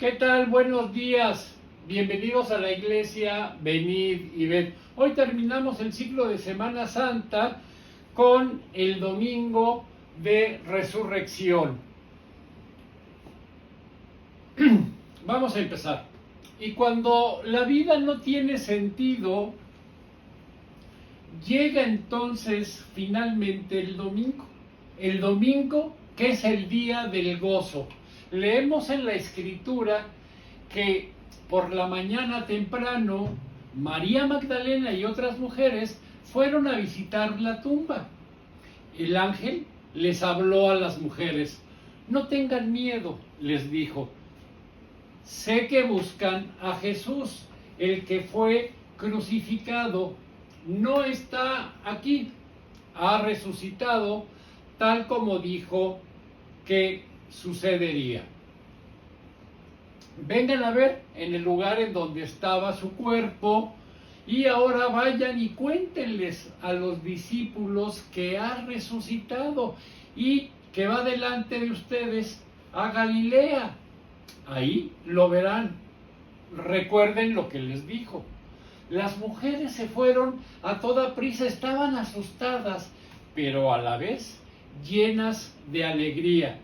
¿Qué tal? Buenos días. Bienvenidos a la iglesia, venid y ved. Hoy terminamos el ciclo de Semana Santa con el domingo de resurrección. Vamos a empezar. Y cuando la vida no tiene sentido, llega entonces finalmente el domingo. El domingo que es el día del gozo. Leemos en la Escritura que por la mañana temprano María Magdalena y otras mujeres fueron a visitar la tumba. El ángel les habló a las mujeres. No tengan miedo, les dijo. Sé que buscan a Jesús, el que fue crucificado. No está aquí, ha resucitado, tal como dijo que sucedería. Vengan a ver en el lugar en donde estaba su cuerpo y ahora vayan y cuéntenles a los discípulos que ha resucitado y que va delante de ustedes a Galilea. Ahí lo verán. Recuerden lo que les dijo. Las mujeres se fueron a toda prisa, estaban asustadas, pero a la vez llenas de alegría.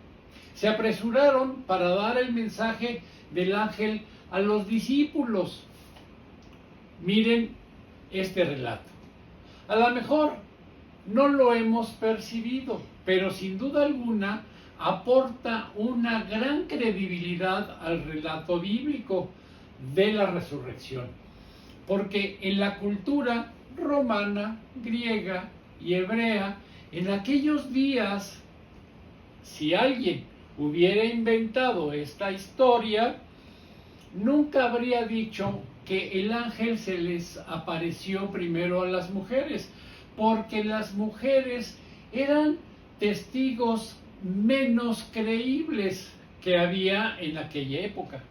Se apresuraron para dar el mensaje del ángel a los discípulos. Miren este relato. A lo mejor no lo hemos percibido, pero sin duda alguna aporta una gran credibilidad al relato bíblico de la resurrección. Porque en la cultura romana, griega y hebrea, en aquellos días, si alguien hubiera inventado esta historia, nunca habría dicho que el ángel se les apareció primero a las mujeres, porque las mujeres eran testigos menos creíbles que había en aquella época.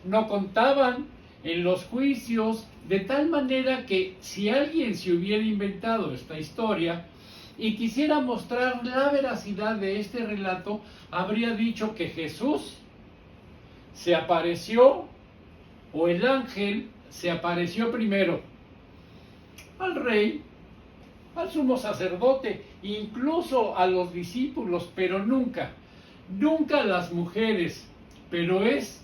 No contaban en los juicios, de tal manera que si alguien se hubiera inventado esta historia y quisiera mostrar la veracidad de este relato, habría dicho que Jesús se apareció, o el ángel se apareció primero al rey, al sumo sacerdote, incluso a los discípulos, pero nunca a las mujeres. Pero es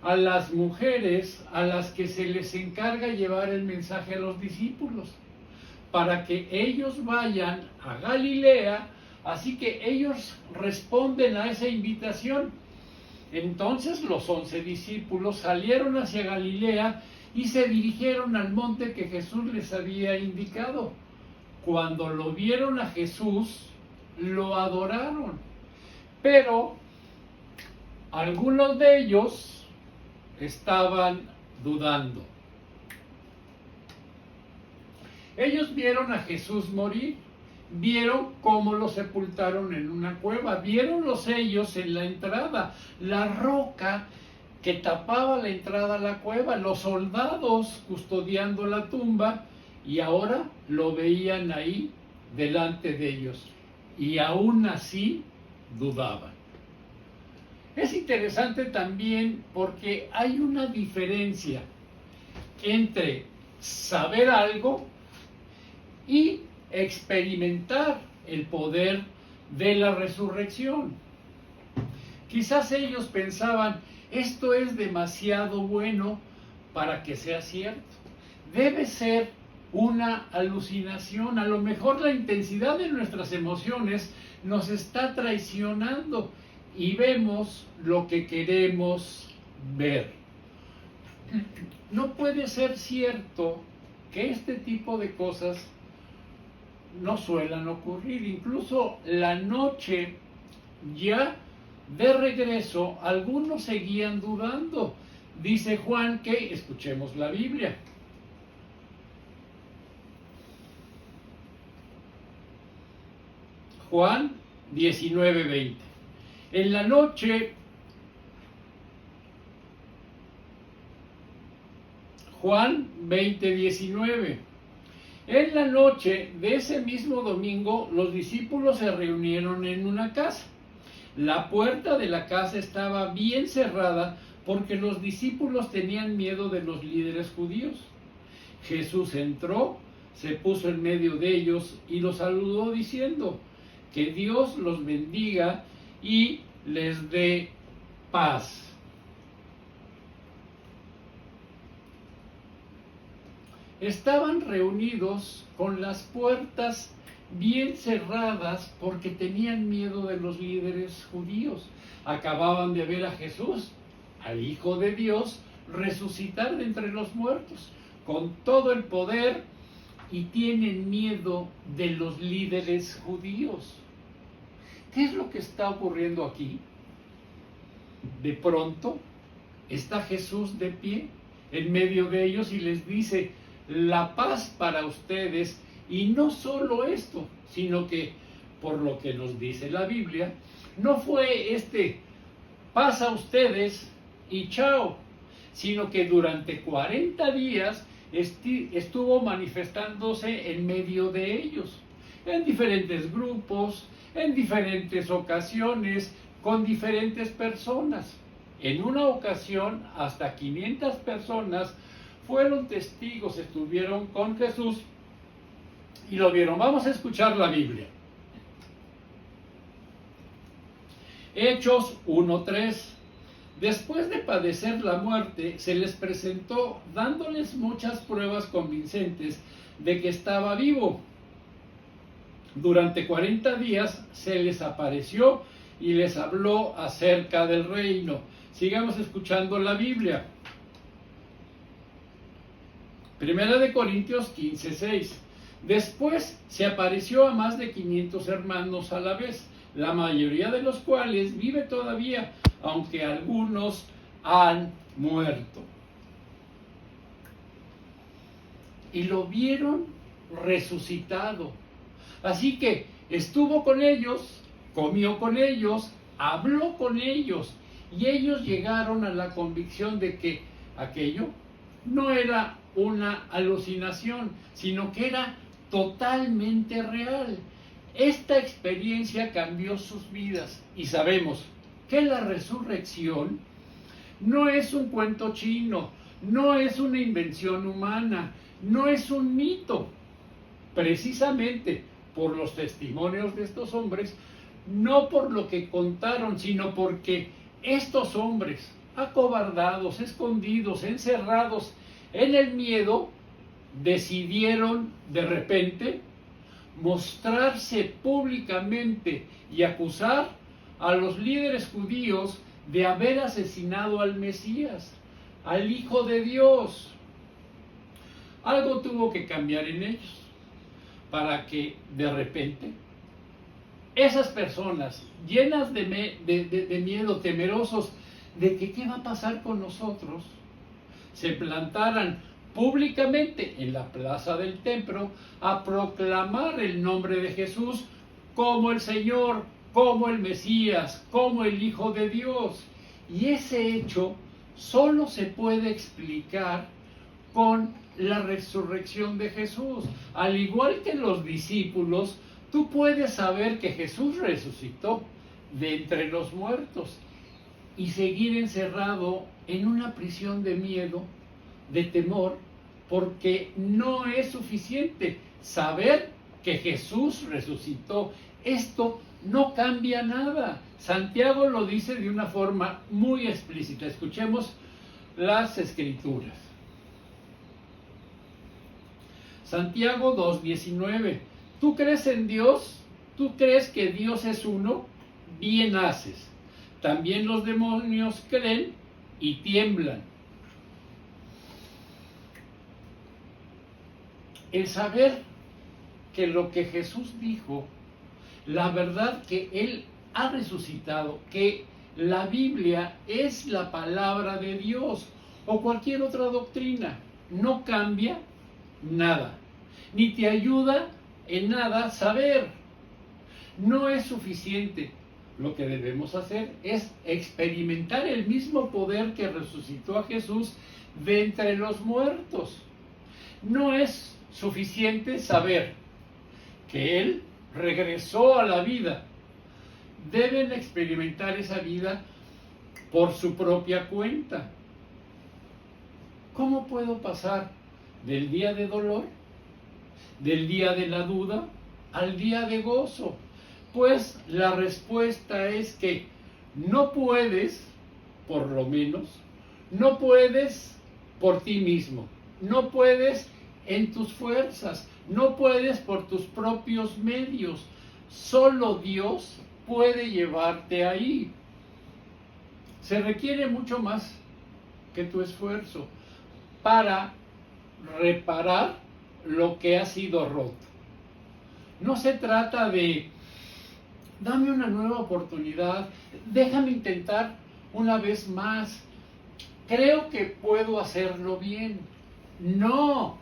a las mujeres a las que se les encarga llevar el mensaje a los discípulos, para que ellos vayan a Galilea. Así que ellos responden a esa invitación. Entonces los 11 discípulos salieron hacia Galilea y se dirigieron al monte que Jesús les había indicado. Cuando lo vieron a Jesús, lo adoraron. Pero algunos de ellos estaban dudando. Ellos vieron a Jesús morir, vieron cómo lo sepultaron en una cueva, vieron los sellos en la entrada, la roca que tapaba la entrada a la cueva, los soldados custodiando la tumba, y ahora lo veían ahí delante de ellos, y aún así dudaban. Es interesante también porque hay una diferencia entre saber algo y experimentar el poder de la resurrección. Quizás ellos pensaban, esto es demasiado bueno para que sea cierto. Debe ser una alucinación. A lo mejor la intensidad de nuestras emociones nos está traicionando y vemos lo que queremos ver. No puede ser cierto que este tipo de cosas no suelen ocurrir. Incluso la noche ya de regreso, algunos seguían dudando. Dice Juan que, escuchemos la Biblia. Juan 19:20. En la noche, Juan 20:19. En la noche de ese mismo domingo, los discípulos se reunieron en una casa. La puerta de la casa estaba bien cerrada porque los discípulos tenían miedo de los líderes judíos. Jesús entró, se puso en medio de ellos y los saludó diciendo: que Dios los bendiga y les dé paz. Estaban reunidos con las puertas bien cerradas porque tenían miedo de los líderes judíos. Acababan de ver a Jesús, al Hijo de Dios, resucitar de entre los muertos con todo el poder, y tienen miedo de los líderes judíos. ¿Qué es lo que está ocurriendo aquí? De pronto está Jesús de pie en medio de ellos y les dice: la paz para ustedes. Y no solo esto, sino que, por lo que nos dice la Biblia, no fue paz a ustedes y chao, sino que durante 40 días estuvo manifestándose en medio de ellos, en diferentes grupos, en diferentes ocasiones, con diferentes personas. En una ocasión, hasta 500 personas fueron testigos, estuvieron con Jesús y lo vieron. Vamos a escuchar la Biblia. Hechos 1:3. Después de padecer la muerte, se les presentó dándoles muchas pruebas convincentes de que estaba vivo. Durante 40 días se les apareció y les habló acerca del reino. Sigamos escuchando la Biblia. Primera de Corintios 15:6. Después se apareció a más de 500 hermanos a la vez, la mayoría de los cuales vive todavía, aunque algunos han muerto. Y lo vieron resucitado. Así que estuvo con ellos, comió con ellos, habló con ellos, y ellos llegaron a la convicción de que aquello no era una alucinación, sino que era totalmente real. Esta experiencia cambió sus vidas, y sabemos que la resurrección no es un cuento chino, no es una invención humana, no es un mito. Precisamente por los testimonios de estos hombres, no por lo que contaron, sino porque estos hombres, acobardados, escondidos, encerrados en el miedo, decidieron de repente mostrarse públicamente y acusar a los líderes judíos de haber asesinado al Mesías, al Hijo de Dios. Algo tuvo que cambiar en ellos para que de repente esas personas llenas de miedo, temerosos de que qué va a pasar con nosotros, se plantaran públicamente en la plaza del templo a proclamar el nombre de Jesús como el Señor, como el Mesías, como el Hijo de Dios. Y ese hecho solo se puede explicar con la resurrección de Jesús. Al igual que los discípulos, tú puedes saber que Jesús resucitó de entre los muertos y seguir encerrado en una prisión de miedo, de temor, porque no es suficiente saber que Jesús resucitó. Esto no cambia nada. Santiago lo dice de una forma muy explícita. Escuchemos las Escrituras. Santiago 2:19. ¿Tú crees en Dios? ¿Tú crees que Dios es uno? Bien haces. También los demonios creen y tiemblan. El saber que lo que Jesús dijo, la verdad que Él ha resucitado, que la Biblia es la palabra de Dios o cualquier otra doctrina, no cambia nada, ni te ayuda en nada saber. No es suficiente. Lo que debemos hacer es experimentar el mismo poder que resucitó a Jesús de entre los muertos. No es suficiente saber que Él regresó a la vida. Deben experimentar esa vida por su propia cuenta. ¿Cómo puedo pasar del día de dolor, del día de la duda, al día de gozo? Pues la respuesta es que no puedes, por lo menos, no puedes por ti mismo, no puedes en tus fuerzas, no puedes por tus propios medios. Solo Dios puede llevarte ahí. Se requiere mucho más que tu esfuerzo para reparar lo que ha sido roto. No se trata de dame una nueva oportunidad, déjame intentar una vez más, creo que puedo hacerlo bien. No,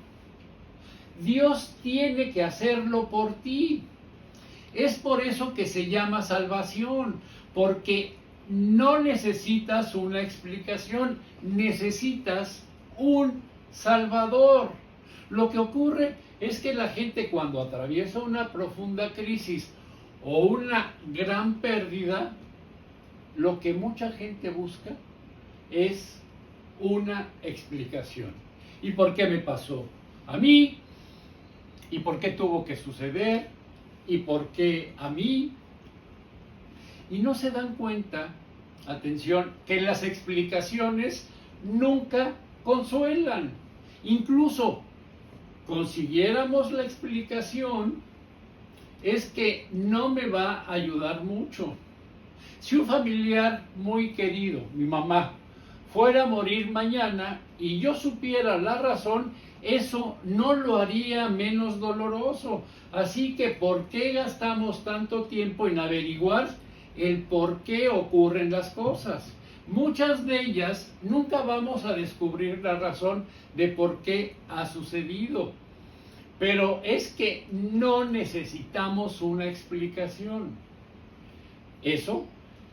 Dios tiene que hacerlo por ti. Es por eso que se llama salvación, porque no necesitas una explicación, necesitas un Salvador. Lo que ocurre es que la gente, cuando atraviesa una profunda crisis o una gran pérdida, lo que mucha gente busca es una explicación. ¿Y por qué me pasó a mí? ¿Y por qué tuvo que suceder? ¿Y por qué a mí? Y no se dan cuenta, atención, que las explicaciones nunca consuelan. Incluso consiguiéramos la explicación, es que no me va a ayudar mucho. Si un familiar muy querido, mi mamá, fuera a morir mañana y yo supiera la razón, eso no lo haría menos doloroso. Así que, ¿por qué gastamos tanto tiempo en averiguar el por qué ocurren las cosas? Muchas de ellas nunca vamos a descubrir la razón de por qué ha sucedido. Pero es que no necesitamos una explicación. Eso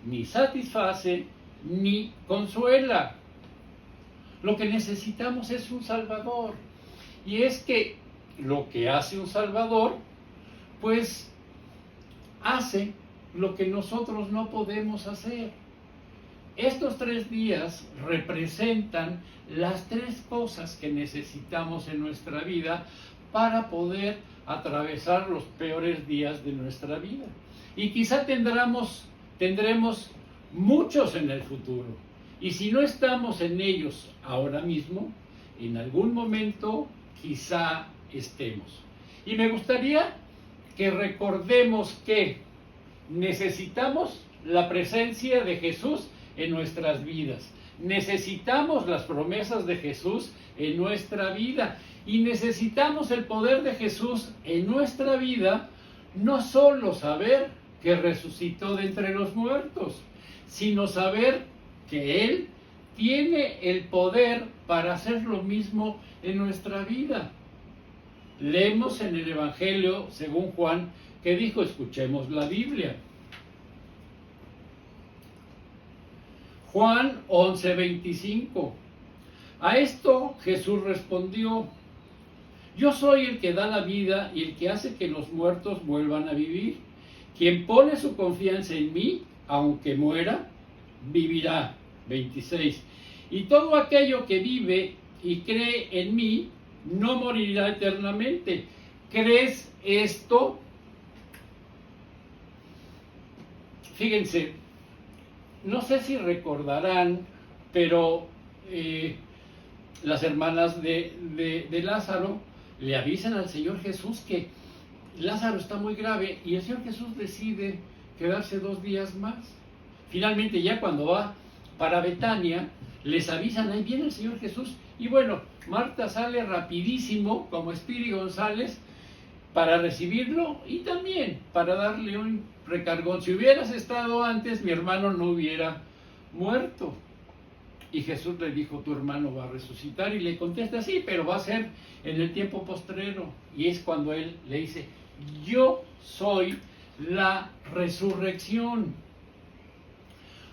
ni satisface ni consuela. Lo que necesitamos es un Salvador. Y es que lo que hace un Salvador, pues hace lo que nosotros no podemos hacer. Estos 3 días representan las 3 cosas que necesitamos en nuestra vida para poder atravesar los peores días de nuestra vida. Y quizá tendremos muchos en el futuro. Y si no estamos en ellos ahora mismo, en algún momento quizá estemos. Y me gustaría que recordemos que necesitamos la presencia de Jesús en nuestras vidas. Necesitamos las promesas de Jesús en nuestra vida. Y necesitamos el poder de Jesús en nuestra vida, no solo saber que resucitó de entre los muertos, sino saber que Él tiene el poder para hacer lo mismo en nuestra vida. Leemos en el Evangelio, según Juan, que dijo, escuchemos la Biblia. Juan 11:25. A esto Jesús respondió, yo soy el que da la vida y el que hace que los muertos vuelvan a vivir. Quien pone su confianza en mí, aunque muera, vivirá. 26. Y todo aquello que vive y cree en mí, no morirá eternamente. ¿Crees esto? Fíjense, no sé si recordarán, pero las hermanas de Lázaro le avisan al Señor Jesús que Lázaro está muy grave y el Señor Jesús decide quedarse 2 días más. Finalmente, ya cuando va para Betania, les avisan, ahí viene el Señor Jesús. Y bueno, Marta sale rapidísimo como Espíritu González para recibirlo y también para darle un recargón. Si hubieras estado antes, mi hermano no hubiera muerto. Y Jesús le dijo, tu hermano va a resucitar. Y le contesta, sí, pero va a ser en el tiempo postrero. Y es cuando él le dice, yo soy la resurrección.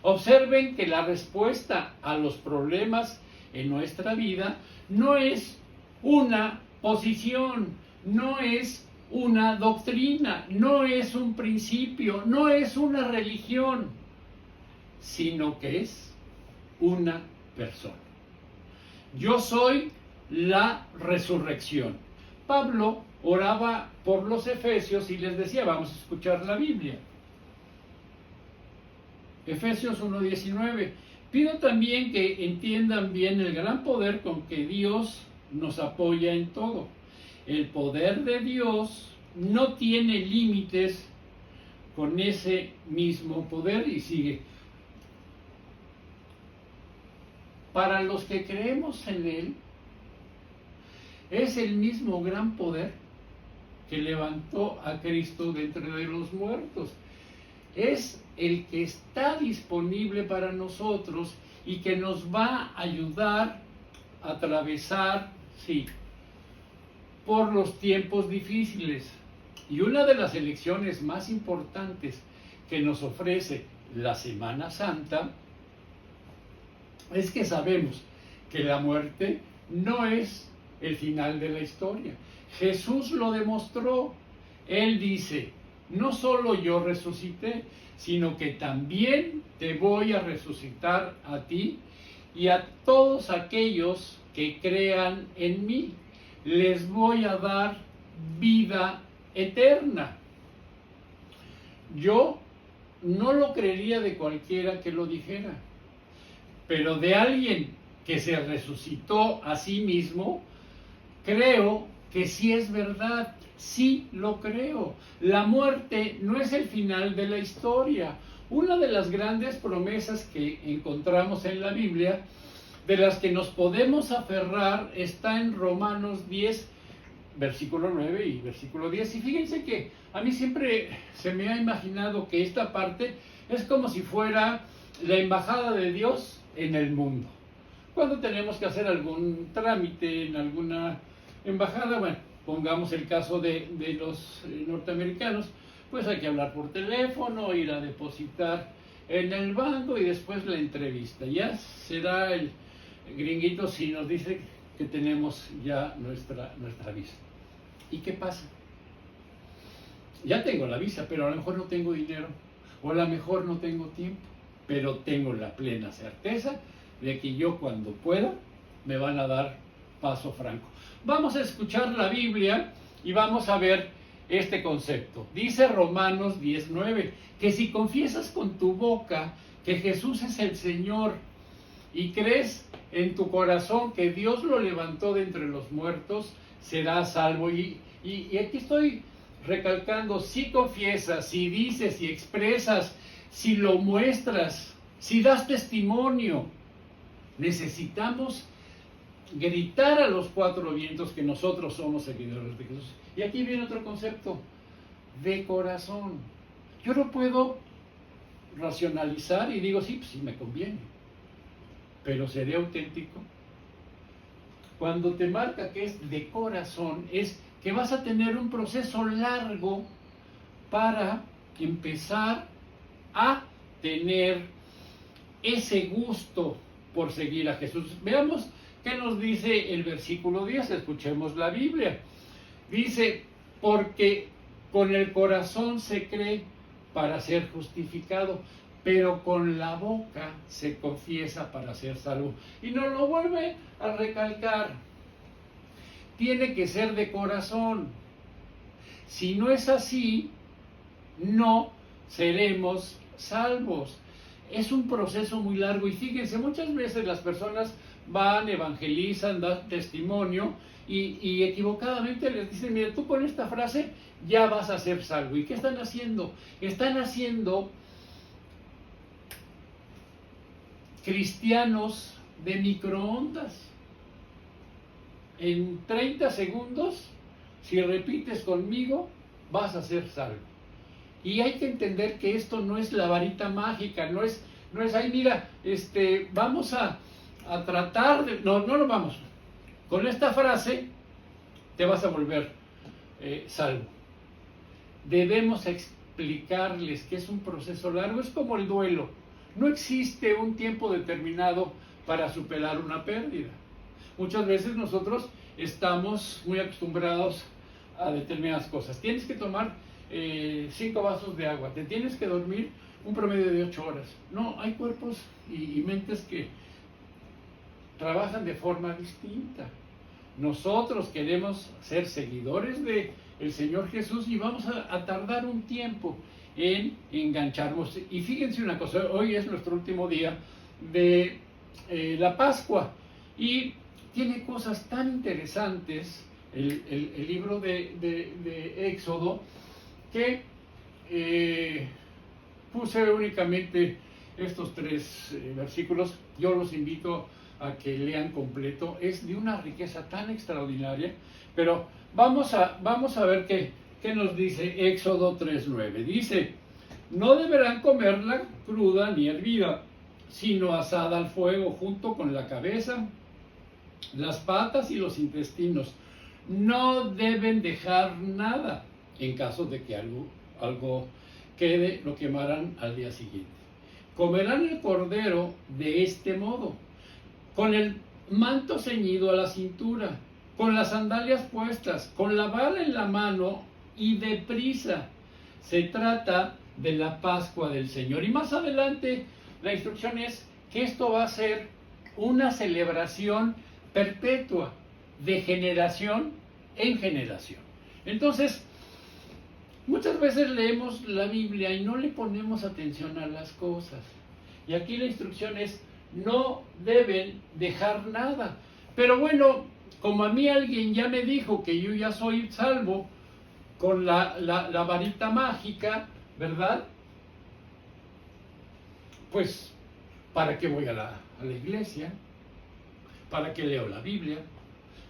Observen que la respuesta a los problemas en nuestra vida no es una posición, no es una doctrina, no es un principio, no es una religión, sino que es una persona. Yo soy la resurrección. Pablo oraba por los efesios y les decía, vamos a escuchar la Biblia. Efesios 1:19. Pido también que entiendan bien el gran poder con que Dios nos apoya en todo. El poder de Dios no tiene límites con ese mismo poder, y sigue. Para los que creemos en Él, es el mismo gran poder que levantó a Cristo de entre los muertos. Es el que está disponible para nosotros y que nos va a ayudar a atravesar, sí, por los tiempos difíciles. Y una de las elecciones más importantes que nos ofrece la Semana Santa es que sabemos que la muerte no es el final de la historia. Jesús lo demostró. Él dice, no solo yo resucité, sino que también te voy a resucitar a ti y a todos aquellos que crean en mí. Les voy a dar vida eterna. Yo no lo creería de cualquiera que lo dijera, pero de alguien que se resucitó a sí mismo, creo que sí es verdad, sí lo creo. La muerte no es el final de la historia. Una de las grandes promesas que encontramos en la Biblia, de las que nos podemos aferrar, está en Romanos 10, versículo 9 y versículo 10. Y fíjense que a mí siempre se me ha imaginado que esta parte es como si fuera la embajada de Dios en el mundo. Cuando tenemos que hacer algún trámite en alguna embajada, bueno, pongamos el caso de los norteamericanos, pues hay que hablar por teléfono, ir a depositar en el banco y después la entrevista. Ya será el gringuito si nos dice que tenemos ya nuestra visa. ¿Y qué pasa? Ya tengo la visa, pero a lo mejor no tengo dinero, o a lo mejor no tengo tiempo, pero tengo la plena certeza de que yo cuando pueda me van a dar paso franco. Vamos a escuchar la Biblia y vamos a ver este concepto. Dice Romanos 19, que si confiesas con tu boca que Jesús es el Señor y crees en tu corazón que Dios lo levantó de entre los muertos, serás salvo. Y aquí estoy recalcando, si confiesas, si dices, si expresas, si lo muestras, si das testimonio. Necesitamos gritar a los cuatro vientos que nosotros somos seguidores de Jesús. Y aquí viene otro concepto, de corazón. Yo no puedo racionalizar y digo, sí, pues sí me conviene, pero seré auténtico. Cuando te marca que es de corazón, es que vas a tener un proceso largo para empezar a tener ese gusto por seguir a Jesús. Veamos qué nos dice el versículo 10, escuchemos la Biblia. Dice, porque con el corazón se cree para ser justificado, pero con la boca se confiesa para ser salvo. Y nos lo vuelve a recalcar. Tiene que ser de corazón. Si no es así, no seremos salvos. Es un proceso muy largo y fíjense, muchas veces las personas van, evangelizan, dan testimonio y equivocadamente les dicen, mira, tú con esta frase ya vas a ser salvo. ¿Y qué están haciendo? Están haciendo cristianos de microondas. En 30 segundos, si repites conmigo, vas a ser salvo. Y hay que entender que esto no es la varita mágica, no es ahí, mira, vamos a tratar de... No lo vamos. Con esta frase te vas a volver salvo. Debemos explicarles que es un proceso largo, es como el duelo. No existe un tiempo determinado para superar una pérdida. Muchas veces nosotros estamos muy acostumbrados a determinadas cosas. Tienes que tomar 5 vasos de agua, te tienes que dormir un promedio de 8 horas. No, hay cuerpos y mentes que trabajan de forma distinta. Nosotros queremos ser seguidores de el Señor Jesús y vamos a tardar un tiempo en engancharnos. Y fíjense una cosa, hoy es nuestro último día de la Pascua y tiene cosas tan interesantes el libro de Éxodo que puse únicamente estos 3 versículos. Yo los invito a que lean completo. Es de una riqueza tan extraordinaria, pero vamos a ver qué nos dice Éxodo 3:9. Dice: no deberán comerla cruda ni hervida, sino asada al fuego junto con la cabeza, las patas y los intestinos. No deben dejar nada. En caso de que algo quede, lo quemarán al día siguiente. Comerán el cordero de este modo: con el manto ceñido a la cintura, con las sandalias puestas, con la vara en la mano y deprisa. Se trata de la Pascua del Señor. Y más adelante la instrucción es que esto va a ser una celebración perpetua, de generación en generación. Entonces, muchas veces leemos la Biblia y no le ponemos atención a las cosas. Y aquí la instrucción es: no deben dejar nada. Pero bueno, como a mí alguien ya me dijo que yo ya soy salvo con la varita mágica, ¿verdad? Pues, ¿para qué voy a la iglesia? ¿Para qué leo la Biblia?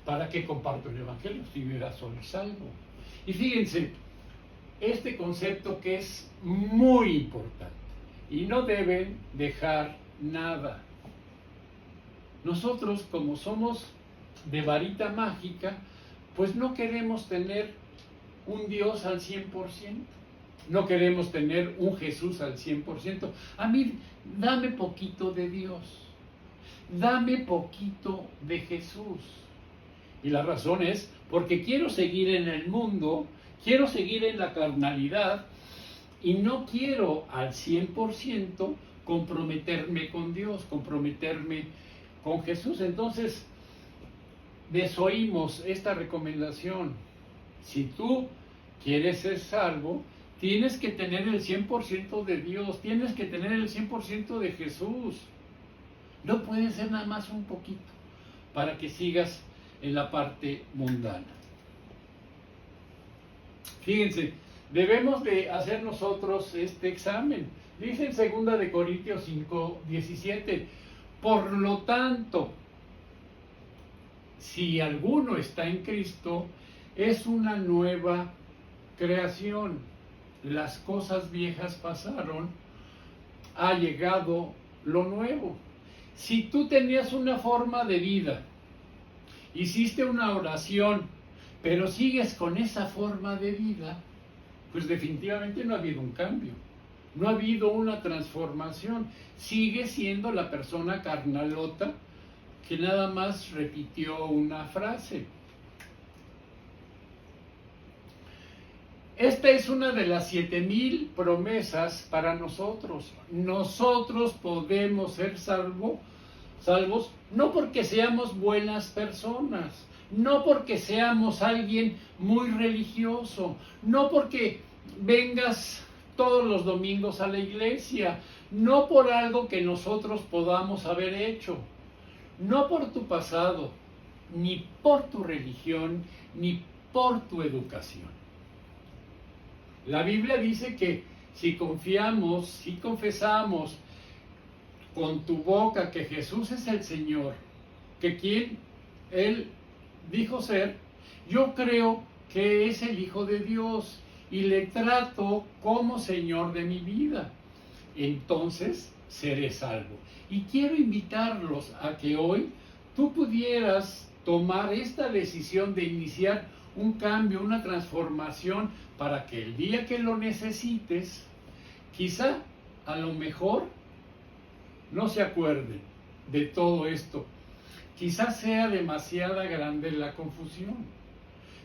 ¿Para qué comparto el Evangelio si yo ya soy salvo? Y fíjense, este concepto que es muy importante, y no deben dejar nada. Nosotros, como somos de varita mágica, pues no queremos tener un Dios al 100%, no queremos tener un Jesús al 100%. A mí, dame poquito de Dios, dame poquito de Jesús. Y la razón es porque quiero seguir en el mundo, quiero seguir en la carnalidad y no quiero al 100% comprometerme con Dios, comprometerme con Jesús. Entonces, desoímos esta recomendación. Si tú quieres ser salvo, tienes que tener el 100% de Dios, tienes que tener el 100% de Jesús. No puede ser nada más un poquito para que sigas en la parte mundana. Fíjense, debemos de hacer nosotros este examen. Dice en 2 de Corintios 5:17: por lo tanto, si alguno está en Cristo, es una nueva creación. Las cosas viejas pasaron, ha llegado lo nuevo. Si tú tenías una forma de vida, hiciste una oración, pero sigues con esa forma de vida, pues definitivamente no ha habido un cambio, no ha habido una transformación. Sigue siendo la persona carnalota que nada más repitió una frase. Esta es una de las 7,000 promesas para nosotros. Nosotros podemos ser salvos no porque seamos buenas personas, no porque seamos alguien muy religioso, no porque vengas todos los domingos a la iglesia, no por algo que nosotros podamos haber hecho, no por tu pasado, ni por tu religión, ni por tu educación. La Biblia dice que si confiamos, si confesamos con tu boca que Jesús es el Señor, que quien Él dijo ser, yo creo que es el Hijo de Dios y le trato como Señor de mi vida, entonces seré salvo. Y quiero invitarlos a que hoy tú pudieras tomar esta decisión de iniciar un cambio, una transformación, para que el día que lo necesites, quizá a lo mejor no se acuerden de todo esto. Quizás sea demasiada grande la confusión,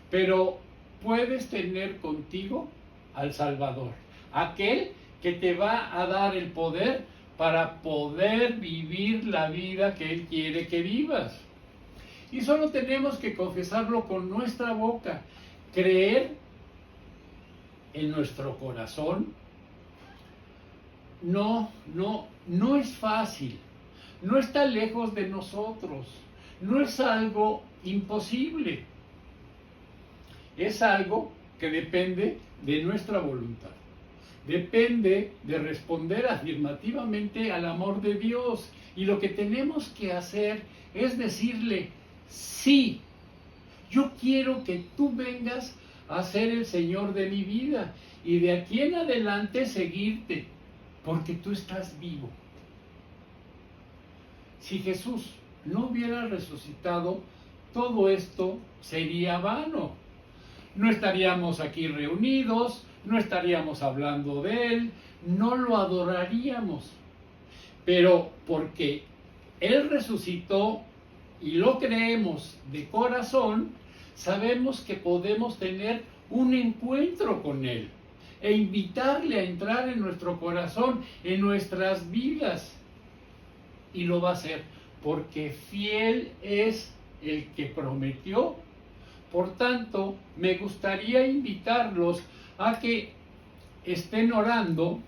pero puedes tener contigo al Salvador, aquel que te va a dar el poder para poder vivir la vida que Él quiere que vivas. Y solo tenemos que confesarlo con nuestra boca, creer en nuestro corazón. No es fácil, no está lejos de nosotros, no es algo imposible, es algo que depende de nuestra voluntad. Depende de responder afirmativamente al amor de Dios. Y lo que tenemos que hacer es decirle, sí, yo quiero que tú vengas a ser el Señor de mi vida y de aquí en adelante seguirte, porque tú estás vivo. Si Jesús no hubiera resucitado, todo esto sería vano. No estaríamos aquí reunidos, no estaríamos hablando de Él, no lo adoraríamos. Pero porque Él resucitó y lo creemos de corazón, sabemos que podemos tener un encuentro con Él e invitarle a entrar en nuestro corazón, en nuestras vidas. Y lo va a hacer porque fiel es el que prometió. Por tanto, me gustaría invitarlos a que estén orando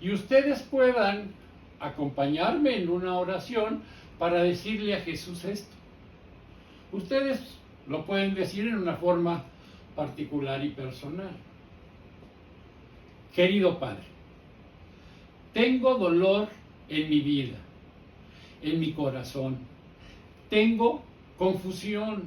y ustedes puedan acompañarme en una oración para decirle a Jesús esto. Ustedes lo pueden decir en una forma particular y personal. Querido Padre, tengo dolor en mi vida, en mi corazón. Tengo confusión.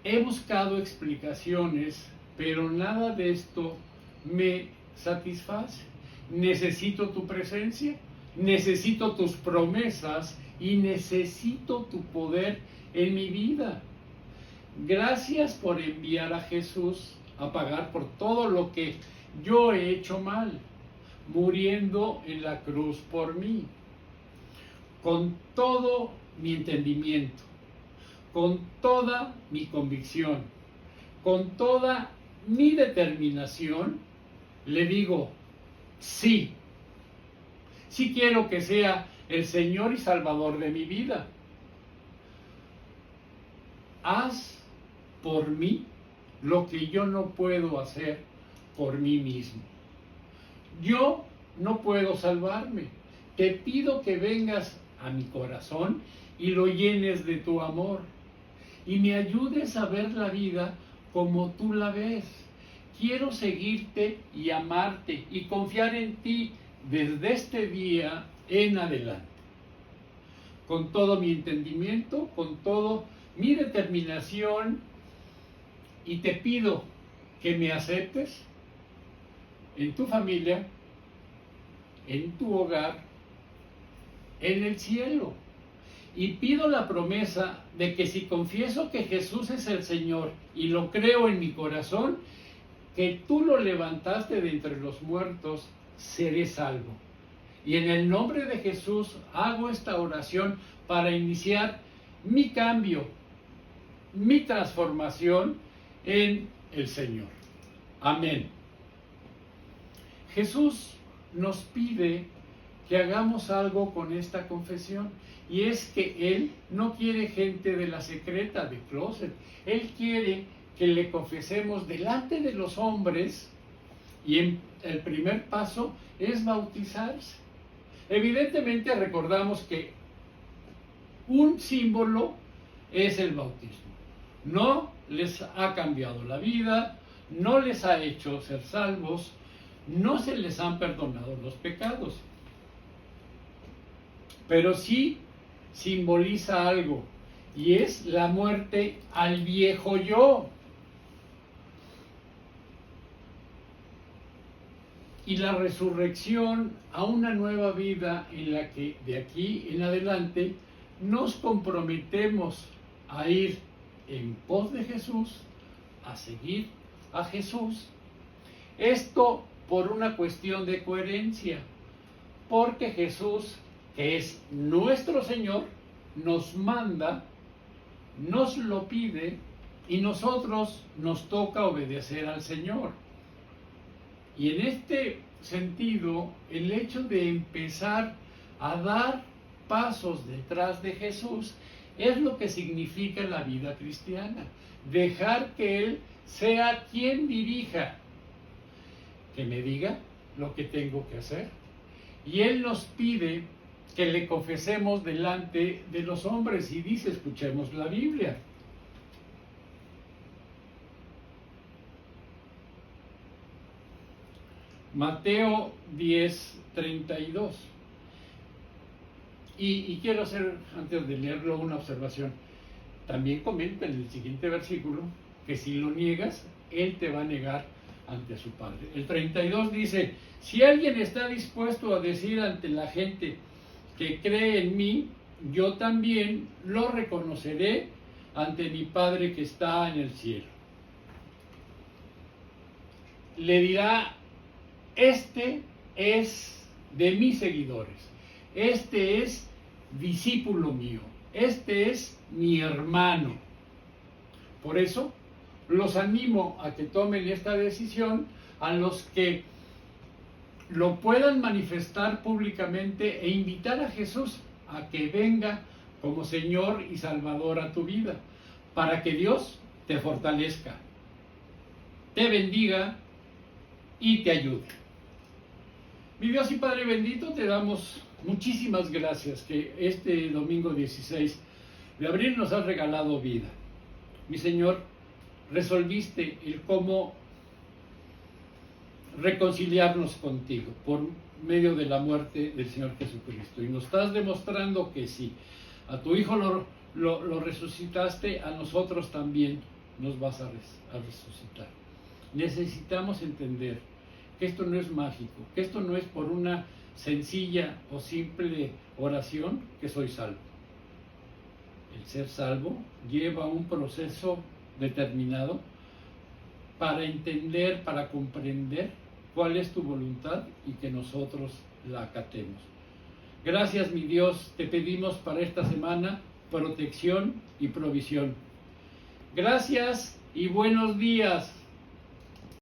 He buscado explicaciones, pero nada de esto me satisface. Necesito tu presencia, necesito tus promesas y necesito tu poder en mi vida. Gracias por enviar a Jesús a pagar por todo lo que yo he hecho mal, muriendo en la cruz por mí. Con todo mi entendimiento, con toda mi convicción, con toda mi determinación, le digo, sí, sí quiero que sea el Señor y Salvador de mi vida. Haz por mí lo que yo no puedo hacer por mí mismo. Yo no puedo salvarme. Te pido que vengas a mi corazón y lo llenes de tu amor y me ayudes a ver la vida como tú la ves. Quiero seguirte y amarte y confiar en ti desde este día en adelante. Con todo mi entendimiento, con todo mi determinación, y te pido que me aceptes en tu familia, en tu hogar, en el cielo. Y pido la promesa de que si confieso que Jesús es el Señor y lo creo en mi corazón, que tú lo levantaste de entre los muertos, seré salvo. Y en el nombre de Jesús hago esta oración para iniciar mi cambio, mi transformación en el Señor. Amén. Jesús nos pide que hagamos algo con esta confesión, y es que Él no quiere gente de la secreta, de closet. Él quiere que le confesemos delante de los hombres, y el primer paso es bautizarse. Evidentemente recordamos que un símbolo es el bautismo. No les ha cambiado la vida, no les ha hecho ser salvos, no se les han perdonado los pecados, pero sí simboliza algo, y es la muerte al viejo yo y la resurrección a una nueva vida en la que de aquí en adelante nos comprometemos a ir en pos de Jesús, a seguir a Jesús. Esto por una cuestión de coherencia, porque Jesús, que es nuestro Señor, nos manda, nos lo pide, y nosotros nos toca obedecer al Señor. Y en este sentido el hecho de empezar a dar pasos detrás de Jesús. Es lo que significa la vida cristiana. Dejar que Él sea quien dirija, que me diga lo que tengo que hacer. Y Él nos pide que le confesemos delante de los hombres, y dice, escuchemos la Biblia. Mateo 10:32. Y quiero hacer, antes de leerlo, una observación. También comenta en el siguiente versículo que si lo niegas, Él te va a negar ante su Padre. El 32 dice, si alguien está dispuesto a decir ante la gente que cree en mí, yo también lo reconoceré ante mi Padre que está en el cielo. Le dirá, este es de mis seguidores, este es discípulo mío, este es mi hermano. Por eso los animo a que tomen esta decisión, a los que lo puedan manifestar públicamente e invitar a Jesús a que venga como Señor y Salvador a tu vida, para que Dios te fortalezca, te bendiga y te ayude. Mi Dios y Padre bendito, te damos muchísimas gracias que este domingo 16 de abril nos has regalado vida. Mi Señor, resolviste el cómo reconciliarnos contigo por medio de la muerte del Señor Jesucristo. Y nos estás demostrando que si a tu Hijo lo resucitaste, a nosotros también nos vas a resucitar. Necesitamos entender que esto no es mágico, que esto no es por una sencilla o simple oración que soy salvo. El ser salvo lleva un proceso determinado para entender, para comprender cuál es tu voluntad y que nosotros la acatemos. Gracias, mi Dios, te pedimos para esta semana protección y provisión. Gracias y buenos días.